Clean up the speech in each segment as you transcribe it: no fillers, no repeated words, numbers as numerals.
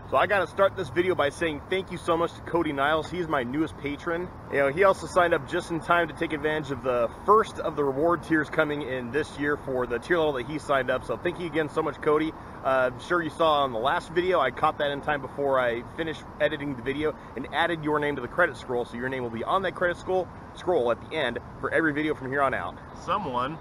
So I gotta start this video by saying thank you so much to Cody Niles. He's my newest patron. You know, he also signed up just in time to take advantage of the first of the reward tiers coming in this year for the tier level that he signed up. So thank you again so much, Cody. I'm sure you saw on the last video, I caught that in time before I finished editing the video and added your name to the credit scroll. So your name will be on that credit scroll at the end for every video from here on out. Someone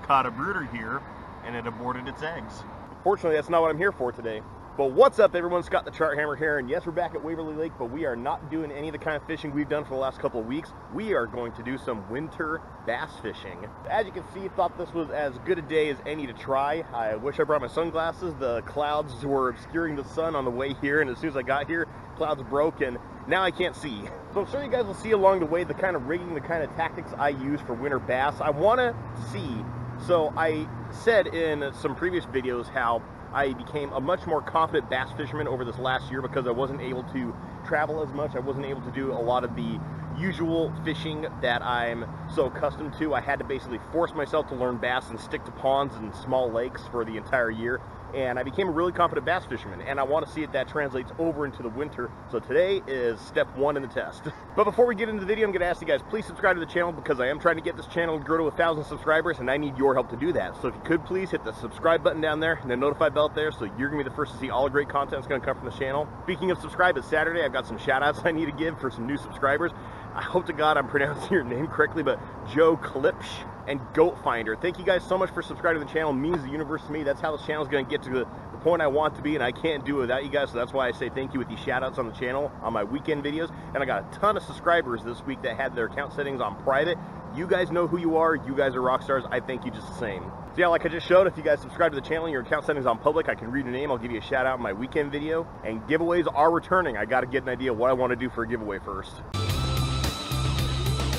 caught a brooder here and it aborted its eggs. Fortunately, that's not what I'm here for today. But what's up, everyone? Scott the TroutHammer here, and yes, we're back at Waverly Lake, but we are not doing any of the kind of fishing we've done for the last couple of weeks. We are going to do some winter bass fishing. As you can see, thought this was as good a day as any to try. I wish I brought my sunglasses. The clouds were obscuring the sun on the way here, and as soon as I got here, clouds broke, and now I can't see. So I'm sure you guys will see along the way the kind of rigging, the kind of tactics I use for winter bass. I want to see, so I said in some previous videos how I became a much more confident bass fisherman over this last year because I wasn't able to travel as much. I wasn't able to do a lot of the usual fishing that I'm so accustomed to. I had to basically force myself to learn bass and stick to ponds and small lakes for the entire year. And I became a really confident bass fisherman, and I want to see if that translates over into the winter. So today is step one in the test. But before we get into the video, I'm going to ask you guys, please subscribe to the channel because I am trying to get this channel to grow to 1,000 subscribers, and I need your help to do that. So if you could, please hit the subscribe button down there and the notify bell up there so you're going to be the first to see all the great content that's going to come from the channel. Speaking of subscribe, it's Saturday. I've got some shout outs I need to give for some new subscribers. I hope to God I'm pronouncing your name correctly, but Joe Klipsch and Goat Finder. Thank you guys so much for subscribing to the channel. It means the universe to me. That's how this channel is going to get to the point I want to be, and I can't do it without you guys, so that's why I say thank you with these shout outs on the channel on my weekend videos. And I got a ton of subscribers this week that had their account settings on private. You guys know who you are. You guys are rock stars. I thank you just the same. So yeah, like I just showed, if you guys subscribe to the channel and your account settings on public, I can read your name. I'll give you a shout out in my weekend video. And giveaways are returning. I got to get an idea of what I want to do for a giveaway first.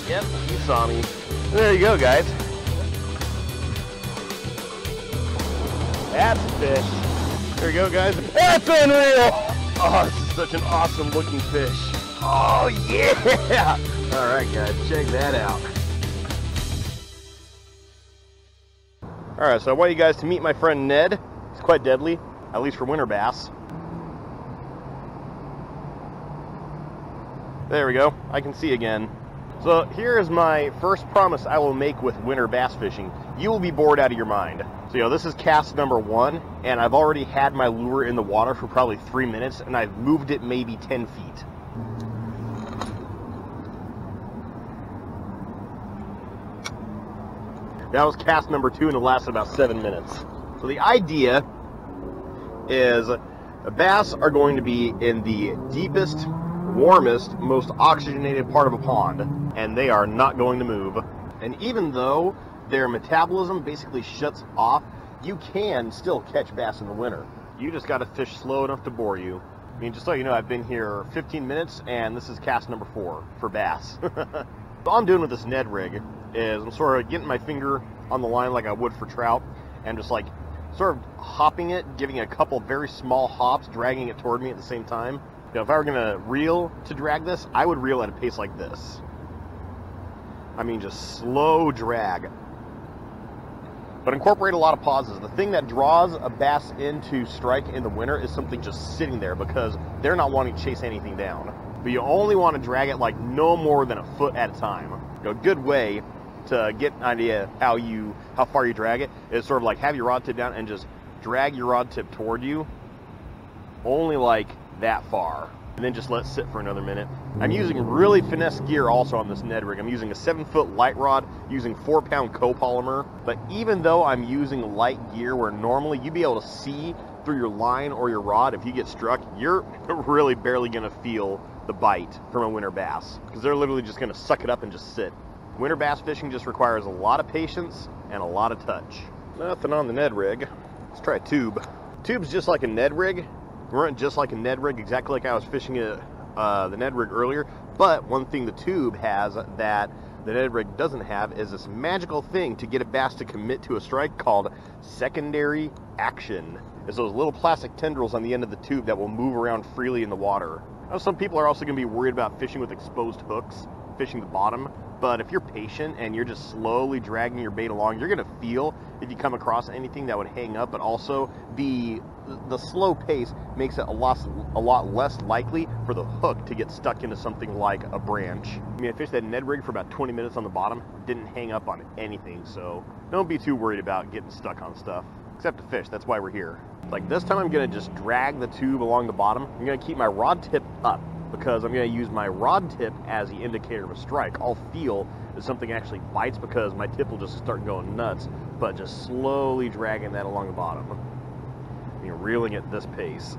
Yep, you saw me. There you go, guys. That's a fish. There you go, guys. That's unreal! Oh, this is such an awesome looking fish. Oh, yeah! All right, guys, check that out. All right, so I want you guys to meet my friend Ned. He's quite deadly, at least for winter bass. There we go. I can see again. So here is my first promise I will make with winter bass fishing. You will be bored out of your mind. So, you know, this is cast number 1, and I've already had my lure in the water for probably 3 minutes, and I've moved it maybe 10 feet. That was cast number 2, and it lasted about 7 minutes. So the idea is bass are going to be in the deepest, warmest, most oxygenated part of a pond, and they are not going to move. And even though their metabolism basically shuts off, you can still catch bass in the winter. You just got to fish slow enough to bore you. I mean, just so you know, I've been here 15 minutes, and this is cast number 4 for bass. All I'm doing with this Ned Rig is I'm sort of getting my finger on the line like I would for trout, and just like sort of hopping it, giving it a couple very small hops, dragging it toward me at the same time. You know, if I were going to reel to drag this, I would reel at a pace like this. I mean, just slow drag. But incorporate a lot of pauses. The thing that draws a bass into strike in the winter is something just sitting there because they're not wanting to chase anything down. But you only want to drag it like no more than a foot at a time. You know, a good way to get an idea how far you drag it is sort of like have your rod tip down and just drag your rod tip toward you. Only like that far. And then just let it sit for another minute. I'm using really finesse gear also on this Ned Rig. I'm using a 7-foot light rod, using 4-pound copolymer. But even though I'm using light gear where normally you'd be able to see through your line or your rod, if you get struck, you're really barely gonna feel the bite from a winter bass because they're literally just gonna suck it up and just sit. Winter bass fishing just requires a lot of patience and a lot of touch. Nothing on the Ned Rig. Let's try a tube. Tube's just like a Ned Rig. Weren't just like a Ned Rig, exactly like I was fishing the Ned Rig earlier, but one thing the tube has that the Ned Rig doesn't have is this magical thing to get a bass to commit to a strike called secondary action. It's those little plastic tendrils on the end of the tube that will move around freely in the water. Now, some people are also going to be worried about fishing with exposed hooks. fishing the bottom, but if you're patient and you're just slowly dragging your bait along, you're going to feel if you come across anything that would hang up, but also the slow pace makes it a lot less likely for the hook to get stuck into something like a branch. I mean, I fished that Ned Rig for about 20 minutes on the bottom, didn't hang up on anything, so don't be too worried about getting stuck on stuff. Except to fish, that's why we're here. Like this time I'm going to just drag the tube along the bottom. I'm going to keep my rod tip up because I'm going to use my rod tip as the indicator of a strike. I'll feel if something actually bites because my tip will just start going nuts, but just slowly dragging that along the bottom. I mean, reeling at this pace.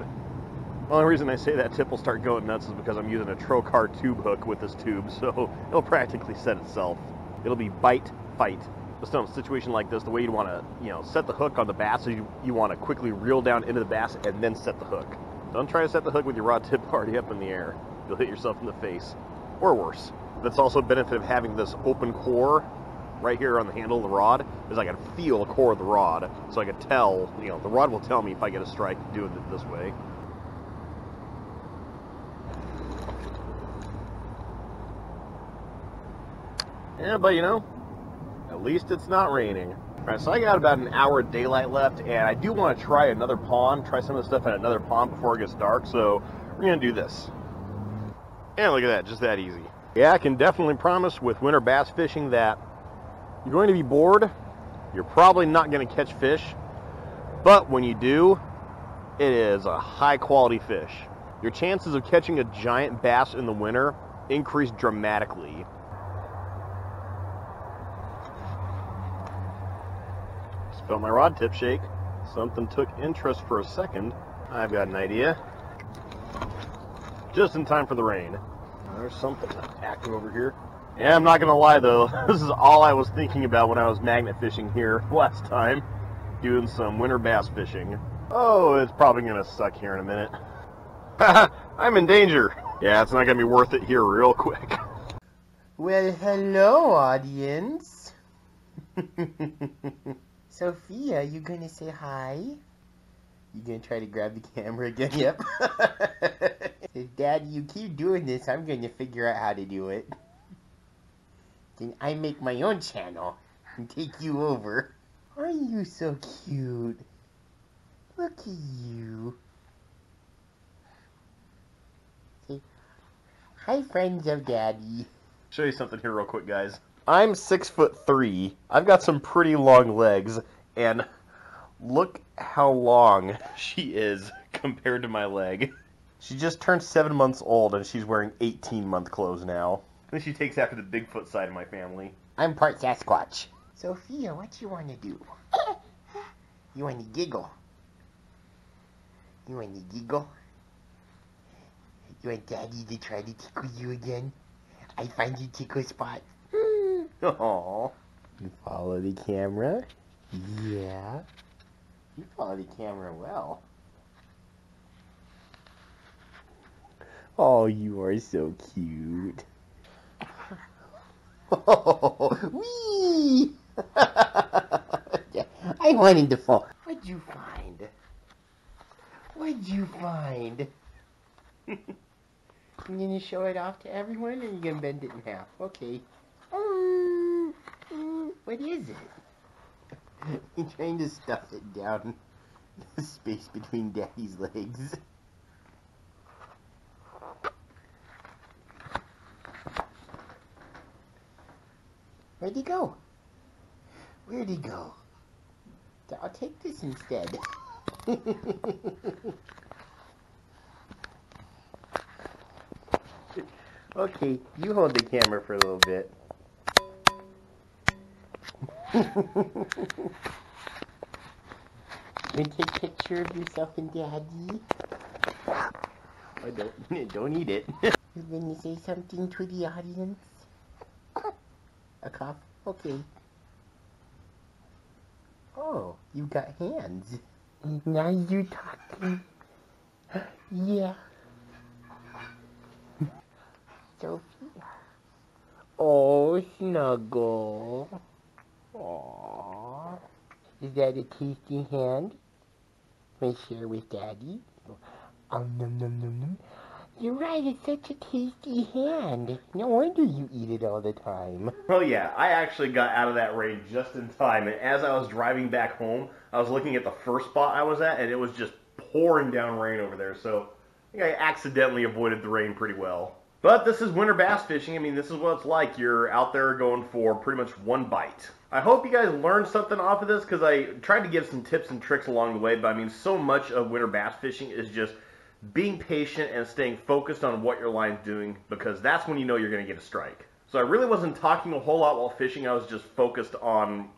The only reason I say that tip will start going nuts is because I'm using a Trocar tube hook with this tube, so it'll practically set itself. It'll be bite, fight. Just in a situation like this, the way you want to, set the hook on the bass is you want to quickly reel down into the bass and then set the hook. Don't try to set the hook with your rod tip already up in the air. You'll hit yourself in the face, or worse. That's also a benefit of having this open core right here on the handle of the rod, is I can feel the core of the rod, so I can tell, the rod will tell me if I get a strike doing it this way. Yeah, but at least it's not raining. Alright, so I got about an hour of daylight left, and I do want to try another pond, try some of the stuff at another pond before it gets dark, so we're going to do this. And look at that, just that easy. Yeah, I can definitely promise with winter bass fishing that you're going to be bored, you're probably not going to catch fish, but when you do, it is a high quality fish. Your chances of catching a giant bass in the winter increase dramatically. Felt my rod tip shake. Something took interest for a second. I've got an idea. Just in time for the rain. There's something active over here. Yeah, I'm not gonna lie though. This is all I was thinking about when I was magnet fishing here last time. Doing some winter bass fishing. Oh, it's probably gonna suck here in a minute. I'm in danger. Yeah, it's not gonna be worth it here real quick. Well, hello, audience. Sophia, you gonna say hi? You gonna try to grab the camera again? Yep. Says, Daddy, you keep doing this, I'm gonna figure out how to do it. Then I make my own channel and take you over. Aren't you so cute? Look at you. Say, hi, friends of Daddy. Show you something here real quick, guys. I'm 6'3". I've got some pretty long legs, and look how long she is compared to my leg. She just turned 7 months old, and she's wearing 18-month clothes now. And she takes after the Bigfoot side of my family. I'm part Sasquatch. Sophia, what you want to do? You want to giggle? You want to giggle? You want Daddy to try to tickle you again? I find you tickle spot. Aww. You follow the camera? Yeah. You follow the camera well. Oh, you are so cute. Oh, wee! I wanted to fall. What'd you find? What'd you find? You gonna show it off to everyone, or you gonna bend it in half? Okay. What is it? You're trying to stuff it down the space between Daddy's legs. Where'd he go? Where'd he go? I'll take this instead. Okay, you hold the camera for a little bit. You take a picture of yourself and Daddy. Oh, don't eat it. You're gonna say something to the audience? A cough? Okay. Oh, you got hands. Now you're talking. Yeah. Sophia. Oh, snuggle. Aww. Is that a tasty hand? Can I share with Daddy? Oh, nom nom nom nom. You're right, it's such a tasty hand. No wonder you eat it all the time. Oh yeah, I actually got out of that rain just in time, and as I was driving back home, I was looking at the first spot I was at, and it was just pouring down rain over there, so I think I accidentally avoided the rain pretty well. But this is winter bass fishing. I mean, this is what it's like. You're out there going for pretty much one bite. I hope you guys learned something off of this, because I tried to give some tips and tricks along the way, but I mean, so much of winter bass fishing is just being patient and staying focused on what your line's doing, because that's when you know you're going to get a strike. So I really wasn't talking a whole lot while fishing. I was just focused on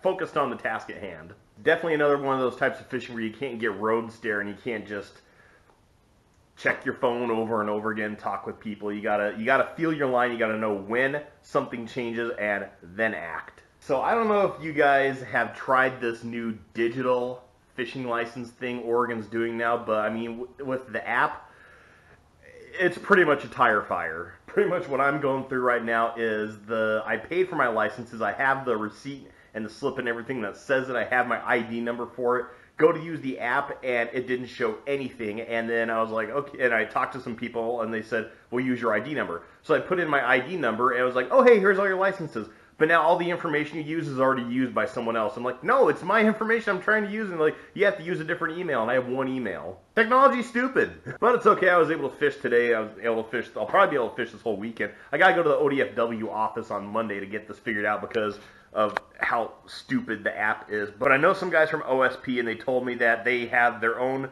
the task at hand. Definitely another one of those types of fishing where you can't get road stare and you can't just check your phone over and over again, talk with people. You gotta feel your line. You gotta know when something changes and then act. So I don't know if you guys have tried this new digital fishing license thing Oregon's doing now, but I mean, with the app, it's pretty much a tire fire. Pretty much what I'm going through right now is I paid for my licenses. I have the receipt and the slip and everything that says that I have my ID number for it. Go to use the app and it didn't show anything, and then I was like, okay, and I talked to some people and they said, well, use your ID number. So I put in my ID number and I was like, oh hey, here's all your licenses. But now all the information you use is already used by someone else. I'm like, no, it's my information I'm trying to use, and like, you have to use a different email, and I have one email. Technology's stupid. But it's okay, I was able to fish today. I was able to fish, I'll probably be able to fish this whole weekend. I gotta go to the ODFW office on Monday to get this figured out because of how stupid the app is. But I know some guys from OSP, and they told me that they have their own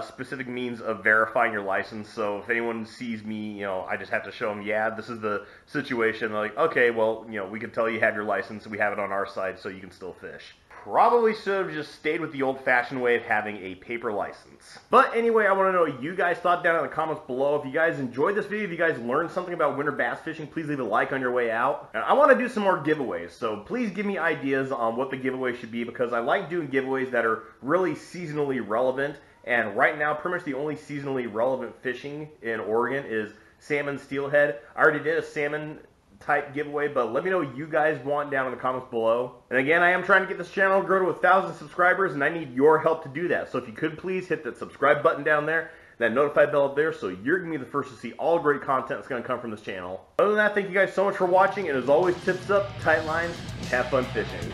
specific means of verifying your license. So if anyone sees me, you know, I just have to show them, yeah, this is the situation. They're like, okay, well, you know, we can tell you have your license, we have it on our side, so you can still fish. Probably should have just stayed with the old-fashioned way of having a paper license. But anyway, I want to know what you guys thought down in the comments below. If you guys enjoyed this video, if you guys learned something about winter bass fishing, please leave a like on your way out. And I want to do some more giveaways, so please give me ideas on what the giveaway should be, because I like doing giveaways that are really seasonally relevant. And right now, pretty much the only seasonally relevant fishing in Oregon is salmon steelhead. I already did a salmon type giveaway, but let me know what you guys want down in the comments below. And again, I am trying to get this channel to grow to 1,000 subscribers, and I need your help to do that. So if you could please hit that subscribe button down there, that notify bell up there, so you're going to be the first to see all great content that's going to come from this channel. Other than that, thank you guys so much for watching, and as always, tips up, tight lines, have fun fishing.